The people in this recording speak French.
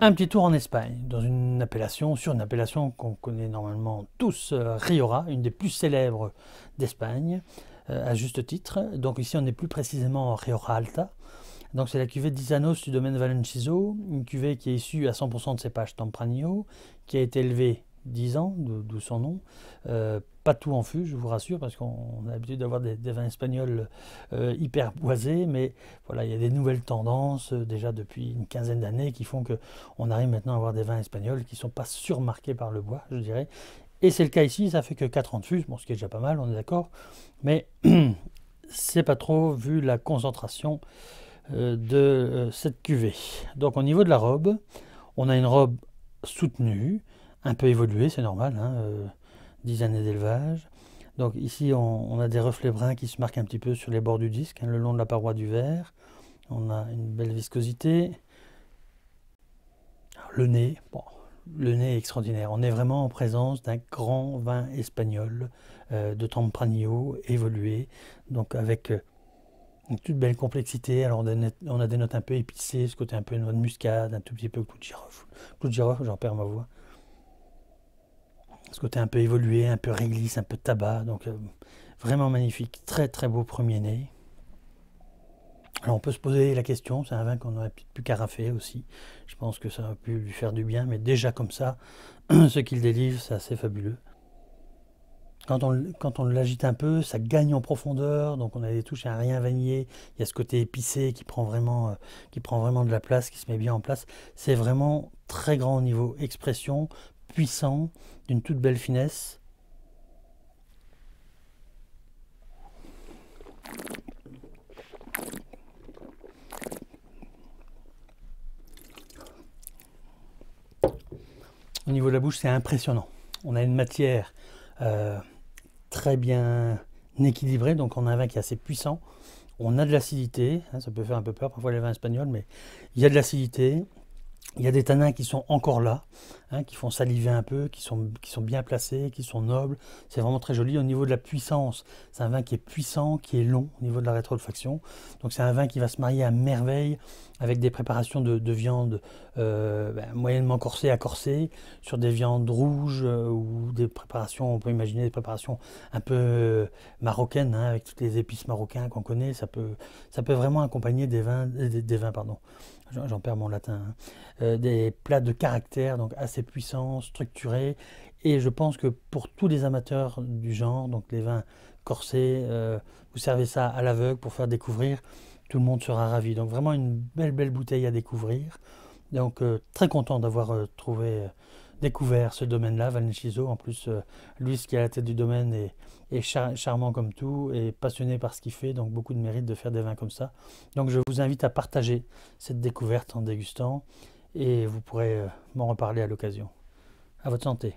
Un petit tour en Espagne, dans sur une appellation qu'on connaît normalement tous, Rioja, une des plus célèbres d'Espagne, à juste titre. Donc ici on est plus précisément en Rioja Alta. Donc c'est la cuvée d'Isanos du domaine Valenciso, une cuvée qui est issue à 100% de cépage Tempranillo, qui a été élevée 10 ans, d'où son nom. Pas tout en fût, je vous rassure, parce qu'on a l'habitude d'avoir des vins espagnols hyper boisés, mais voilà, il y a des nouvelles tendances déjà depuis une quinzaine d'années qui font que on arrive maintenant à avoir des vins espagnols qui ne sont pas surmarqués par le bois, je dirais. Et c'est le cas ici, ça fait que 4 ans de fût, bon, ce qui est déjà pas mal, on est d'accord, mais c'est pas trop vu la concentration de cette cuvée. Donc au niveau de la robe, on a une robe soutenue, un peu évoluée, c'est normal, hein, 10 années d'élevage. Donc ici on a des reflets bruns qui se marquent un petit peu sur les bords du disque, hein, le long de la paroi du verre. On a une belle viscosité. Alors, le nez, bon, le nez est extraordinaire. On est vraiment en présence d'un grand vin espagnol de Tempranillo évolué, donc avec une toute belle complexité. Alors on a des notes un peu épicées, ce côté un peu noix de muscade, un tout petit peu clou de girofle. Clou de girofle, j'en perds ma voix. Ce côté un peu évolué, un peu réglisse, un peu de tabac. Donc vraiment magnifique. Très très beau premier nez. Alors on peut se poser la question, c'est un vin qu'on aurait pu carafer aussi. Je pense que ça aurait pu lui faire du bien, mais déjà comme ça, ce qu'il délivre, c'est assez fabuleux. Quand on l'agite un peu, ça gagne en profondeur, donc on a des touches à rien vanillé. Il y a ce côté épicé qui prend vraiment de la place, qui se met bien en place. C'est vraiment très grand au niveau expression, puissant, d'une toute belle finesse. Au niveau de la bouche, c'est impressionnant. On a une matière euh, très bien équilibrée, donc on a un vin qui est assez puissant. On a de l'acidité, hein, ça peut faire un peu peur parfois les vins espagnols, mais il y a de l'acidité. Il y a des tanins qui sont encore là, hein, qui font saliver un peu, qui sont bien placés, qui sont nobles. C'est vraiment très joli. Au niveau de la puissance, c'est un vin qui est puissant, qui est long au niveau de la rétro-olfaction. Donc c'est un vin qui va se marier à merveille avec des préparations de viande moyennement corsées à corsées, sur des viandes rouges ou des préparations, on peut imaginer des préparations un peu marocaines, hein, avec toutes les épices marocaines qu'on connaît. Ça peut vraiment accompagner des vins, pardon. J'en perds mon latin, hein. Des plats de caractère, donc assez puissants, structurés. Et je pense que pour tous les amateurs du genre, donc les vins corsés, vous servez ça à l'aveugle pour faire découvrir, tout le monde sera ravi. Donc vraiment une belle bouteille à découvrir. Donc très content d'avoir découvert ce domaine-là, Valenciso. En plus, lui, ce qui est à la tête du domaine est charmant comme tout, et passionné par ce qu'il fait, donc beaucoup de mérite de faire des vins comme ça. Donc je vous invite à partager cette découverte en dégustant, et vous pourrez m'en reparler à l'occasion. À votre santé.